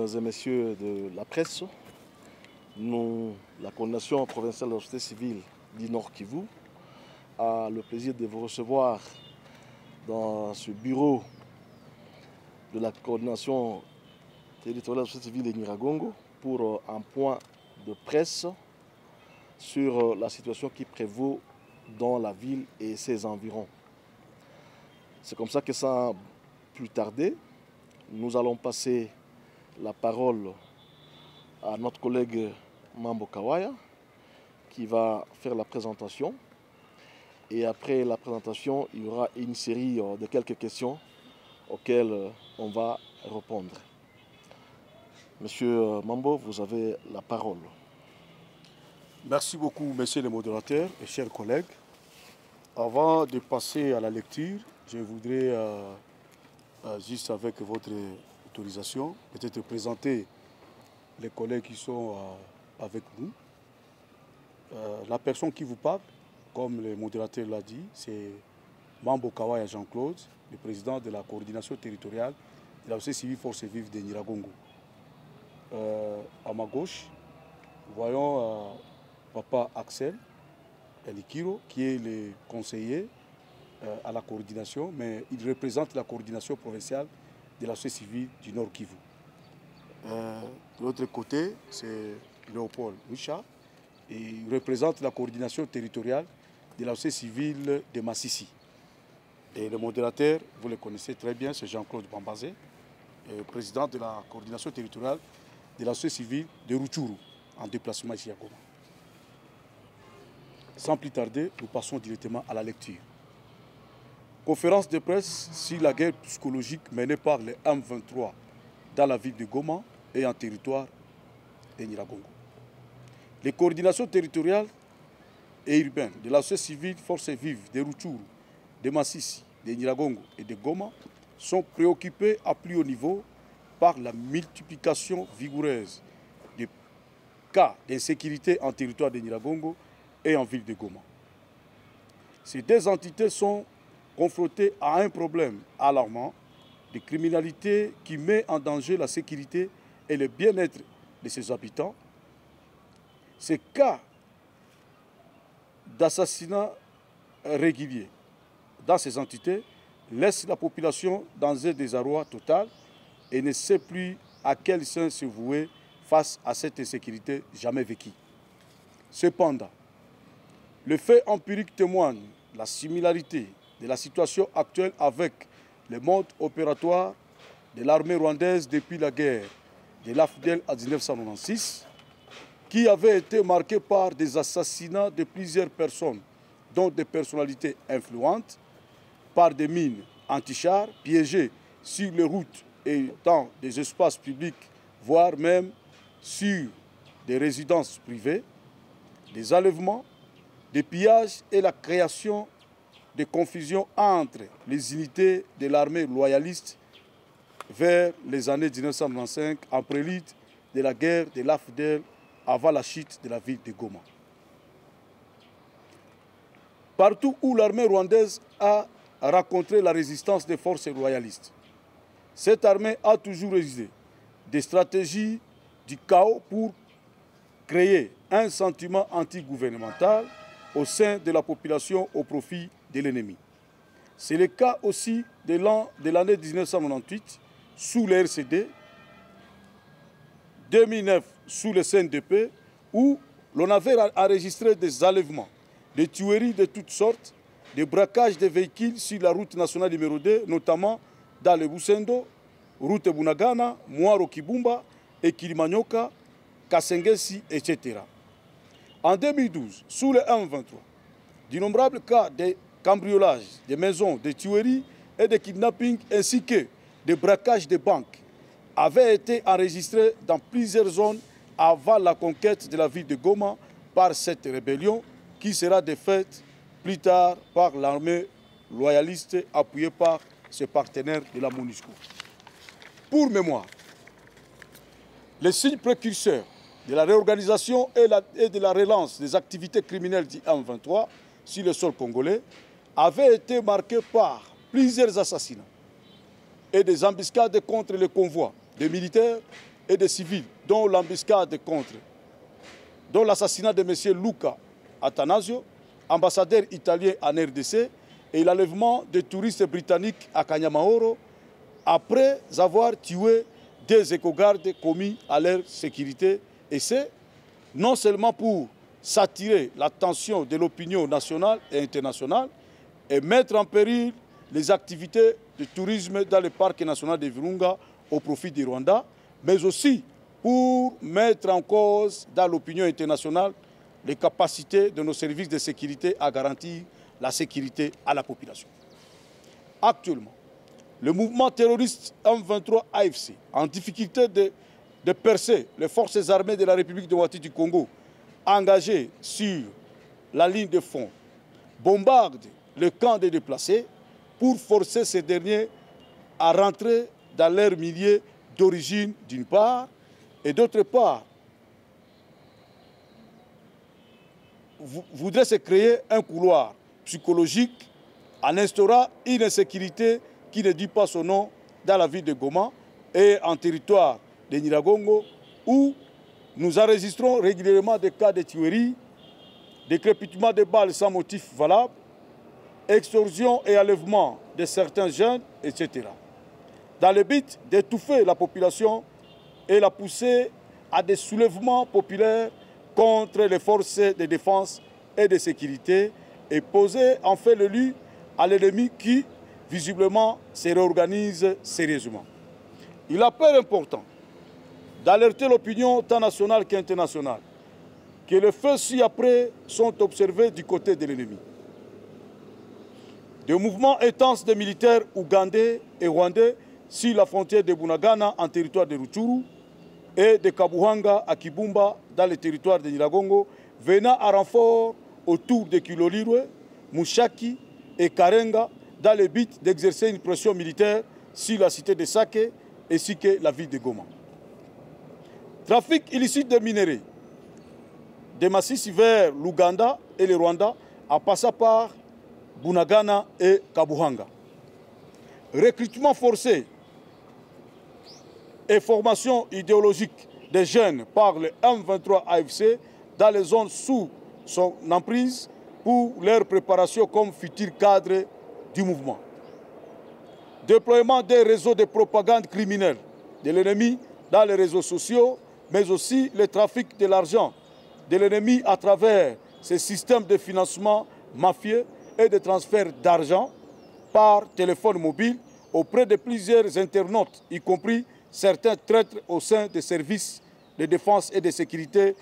mesdames et messieurs de la presse, nous, la coordination provinciale de la société civile du Nord Kivu, a le plaisir de vous recevoir dans ce bureau de la coordination territoriale de la société civile de Nyiragongo pour un point de presse sur la situation qui prévaut dans la ville et ses environs. C'est comme ça que sans plus tarder, nous allons passer la parole à notre collègue Mambo Kawaya qui va faire la présentation. Et après la présentation, il y aura une série de quelques questions auxquelles on va répondre. Monsieur Mambo, vous avez la parole. Merci beaucoup, messieurs les modérateurs et chers collègues. Avant de passer à la lecture, je voudrais, juste avec votre autorisation, peut-être présenter les collègues qui sont avec nous. La personne qui vous parle, comme le modérateur l'a dit, c'est Mambo Kawaya Jean-Claude, le président de la coordination territoriale de la société civile Forces Vives de Nyiragongo. À ma gauche, voyons Papa Axel Elikiro, qui est le conseiller à la coordination, mais il représente la coordination provinciale de la société civile du Nord Kivu. De l'autre côté, c'est Léopold Wicha, et il représente la coordination territoriale de la société civile de Massissi. Et le modérateur, vous le connaissez très bien, c'est Jean-Claude Bambazé, président de la coordination territoriale de la société civile de Rutshuru, en déplacement ici à Goma. Sans plus tarder, nous passons directement à la lecture. Conférence de presse sur la guerre psychologique menée par les M23 dans la ville de Goma et en territoire de Nyiragongo. Les coordinations territoriales et urbaines de la société civile Forces Vives de Rutshuru, de Massissi, de Nyiragongo et de Goma sont préoccupées à plus haut niveau par la multiplication vigoureuse des cas d'insécurité en territoire de Nyiragongo et en ville de Goma. Ces deux entités sont confrontées à un problème alarmant de criminalité qui met en danger la sécurité et le bien-être de ses habitants. Ces cas d'assassinat réguliers dans ces entités laissent la population dans un désarroi total et ne sait plus à quel sein se vouer face à cette insécurité jamais vécue. Cependant, le fait empirique témoigne la similarité de la situation actuelle avec le mode opératoire de l'armée rwandaise depuis la guerre de l'AFDEL en 1996, qui avait été marqué par des assassinats de plusieurs personnes, dont des personnalités influentes, par des mines anti-chars piégées sur les routes et dans des espaces publics, voire même sur des résidences privées, des enlèvements, des pillages et la création de confusions entre les unités de l'armée loyaliste vers les années 1995, en prélude de la guerre de l'AFDEL avant la chute de la ville de Goma. Partout où l'armée rwandaise a rencontré la résistance des forces royalistes, cette armée a toujours utilisé des stratégies du chaos pour créer un sentiment anti-gouvernemental au sein de la population au profit de l'ennemi. C'est le cas aussi de l'année 1998 sous le RCD, 2009 sous le CNDP, où l'on avait enregistré des enlèvements, des tueries de toutes sortes, des braquages de véhicules sur la route nationale numéro 2, notamment dans le Busendo, route Bunagana, Mwaro Kibumba, et Kilimanyoka, Kasengesi, etc. En 2012, sous le M23, d'innombrables cas de cambriolage des maisons, de tueries et de kidnappings ainsi que de braquages de banques avaient été enregistrés dans plusieurs zones avant la conquête de la ville de Goma par cette rébellion qui sera défaite plus tard par l'armée loyaliste appuyée par ses partenaires de la MONUSCO. Pour mémoire, les signes précurseurs de la réorganisation et de la relance des activités criminelles du M23 sur le sol congolais avaient été marqués par plusieurs assassinats et des embuscades contre les convois des militaires et des civils, dont l'embuscade contre, dont l'assassinat de M. Luca Attanasio, ambassadeur italien en RDC, et l'enlèvement de touristes britanniques à Kanyamahoro après avoir tué des éco-gardes commis à leur sécurité. Et c'est non seulement pour s'attirer l'attention de l'opinion nationale et internationale et mettre en péril les activités de tourisme dans le parc national de Virunga au profit du Rwanda, mais aussi pour mettre en cause dans l'opinion internationale les capacités de nos services de sécurité à garantir la sécurité à la population. Actuellement, le mouvement terroriste M23 AFC, en difficulté de percer les forces armées de la République démocratique du Congo, engagées sur la ligne de front, bombarde le camp des déplacés pour forcer ces derniers à rentrer dans leur milieu d'origine d'une part, et d'autre part, voudrait se créer un couloir psychologique en instaurant une insécurité qui ne dit pas son nom dans la ville de Goma et en territoire de Nyiragongo, où nous enregistrons régulièrement des cas de tueries, décrépitement de balles sans motif valable, extorsion et enlèvement de certains jeunes, etc. Dans le but d'étouffer la population et la pousser à des soulèvements populaires contre les forces de défense et de sécurité et poser en fait le lieu à l'ennemi qui, visiblement, se réorganise sérieusement. Il apparaît important d'alerter l'opinion tant nationale qu'internationale que les faits ci-après sont observés du côté de l'ennemi. Des mouvements intenses de militaires ougandais et rwandais sur la frontière de Bunagana en territoire de Rutshuru et de Kabuhanga à Kibumba dans le territoire de Nyiragongo, venant à renfort autour de Kilolirwe, Mushaki et Karenga dans le but d'exercer une pression militaire sur la cité de Sake ainsi que la ville de Goma. Trafic illicite de minerais, des massifs vers l'Ouganda et le Rwanda en passant par Bunagana et Kabuhanga. Recrutement forcé et formation idéologique des jeunes par le M23 AFC dans les zones sous son emprise pour leur préparation comme futurs cadres du mouvement. Déploiement des réseaux de propagande criminelle de l'ennemi dans les réseaux sociaux, mais aussi le trafic de l'argent de l'ennemi à travers ces systèmes de financement mafieux et de transfert d'argent par téléphone mobile auprès de plusieurs internautes, y compris certains traîtres au sein des services de défense et de sécurité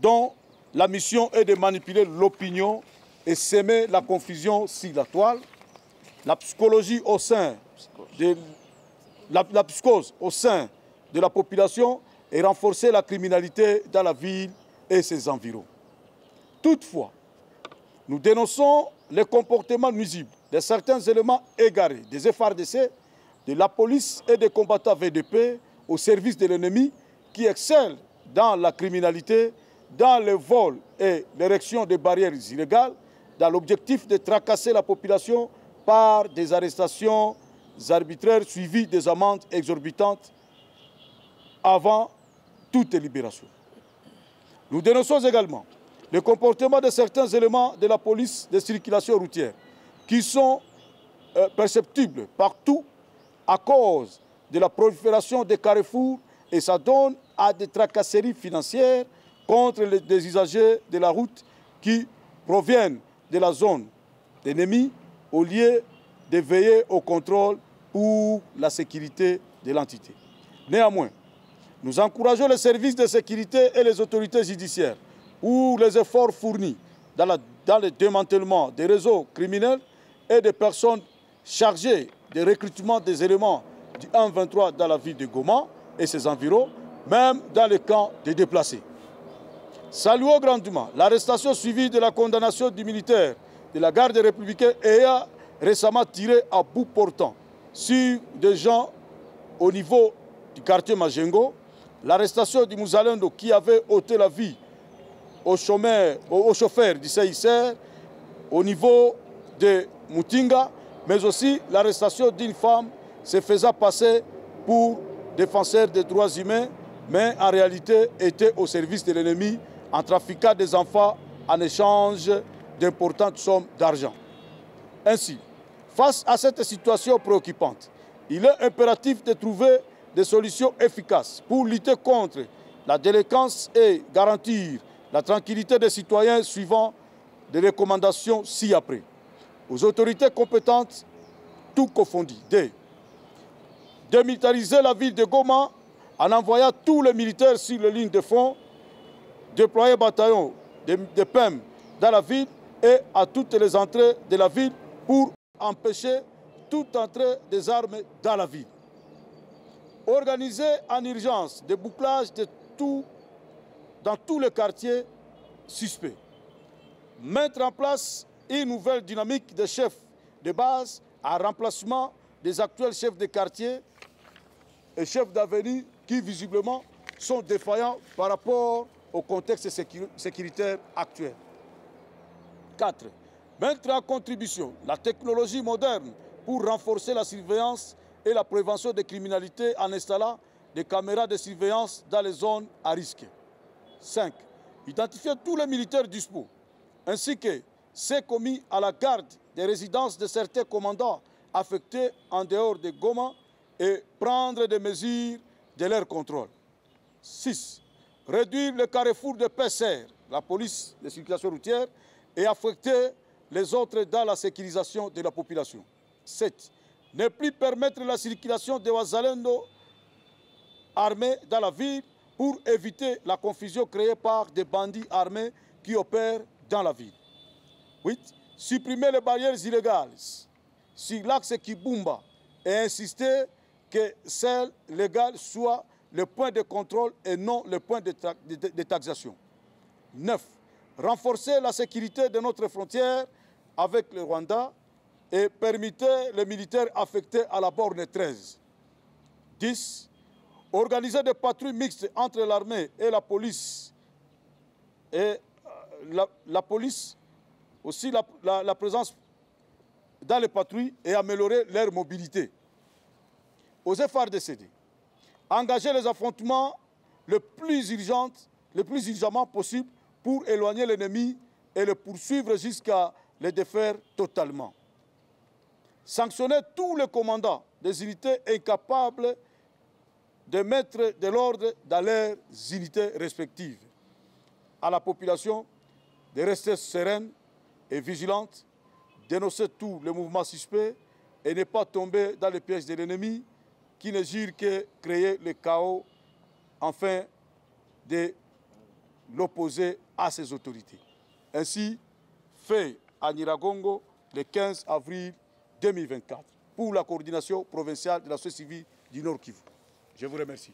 dont la mission est de manipuler l'opinion et semer la confusion sur la toile, la psychologie au sein de la psychose au sein de la population et renforcer la criminalité dans la ville et ses environs. Toutefois, nous dénonçons les comportements nuisibles de certains éléments égarés des FARDC, de la police et des combattants VDP au service de l'ennemi qui excellent dans la criminalité, dans le vol et l'érection de barrières illégales, dans l'objectif de tracasser la population par des arrestations arbitraires suivies des amendes exorbitantes avant toute libération. Nous dénonçons également le comportement de certains éléments de la police de circulation routière qui sont perceptibles partout à cause de la prolifération des carrefours et ça donne à des tracasseries financières contre les usagers de la route qui proviennent de la zone d'ennemi au lieu de veiller au contrôle pour la sécurité de l'entité. Néanmoins, nous encourageons les services de sécurité et les autorités judiciaires pour les efforts fournis dans le démantèlement des réseaux criminels et des personnes chargées du recrutement des éléments du M23 dans la ville de Goma et ses environs, même dans les camps des déplacés. Saluons grandement l'arrestation suivie de la condamnation du militaire de la garde républicaine ayant récemment tiré à bout portant sur des gens au niveau du quartier Majengo, l'arrestation du Mouzalendo qui avait ôté la vie au chauffeur du CICR au niveau de Mutinga, mais aussi l'arrestation d'une femme se faisant passer pour défenseurs des droits humains, mais en réalité étaient au service de l'ennemi en trafiquant des enfants en échange d'importantes sommes d'argent. Ainsi, face à cette situation préoccupante, il est impératif de trouver des solutions efficaces pour lutter contre la délinquance et garantir la tranquillité des citoyens suivant des recommandations ci-après. Aux autorités compétentes, tout confondu, de démilitariser la ville de Goma en envoyant tous les militaires sur les lignes de front, déployer bataillons de PEM dans la ville et à toutes les entrées de la ville pour empêcher toute entrée des armes dans la ville. Organiser en urgence des bouclages dans tous les quartiers suspects. Mettre en place une nouvelle dynamique de chefs de base en remplacement des actuels chefs de quartier et chefs d'avenue qui visiblement sont défaillants par rapport au contexte sécuritaire actuel. 4. Mettre en contribution la technologie moderne pour renforcer la surveillance et la prévention des criminalités en installant des caméras de surveillance dans les zones à risque. 5. Identifier tous les militaires dispo, ainsi que ceux commis à la garde des résidences de certains commandants affectés en dehors de Goma et prendre des mesures de leur contrôle. 6. Réduire le carrefour de PCR, la police de circulation routière, et affecter les autres dans la sécurisation de la population. 7. Ne plus permettre la circulation des Wazalendo armés dans la ville pour éviter la confusion créée par des bandits armés qui opèrent dans la ville. 8. Supprimer les barrières illégales sur l'axe Kibumba et insister que celles légales soient le point de contrôle et non le point de taxation. 9. Renforcer la sécurité de notre frontière avec le Rwanda et permettre les militaires affectés à la borne 13. 10. Organiser des patrouilles mixtes entre l'armée et la police. Et la police, aussi la présence dans les patrouilles et améliorer leur mobilité. Aux FARDC, engager les affrontements le plus urgemment possible pour éloigner l'ennemi et le poursuivre jusqu'à le défaire totalement. Sanctionner tous les commandants des unités incapables de mettre de l'ordre dans leurs unités respectives. À la population de rester sereine et vigilante, dénoncer tous les mouvements suspects et ne pas tomber dans les pièges de l'ennemi qui ne gire que créer le chaos afin de l'opposer à ses autorités. Ainsi, fait à Nyiragongo le 15 avril 2024 pour la coordination provinciale de la société civile du Nord Kivu. Je vous remercie.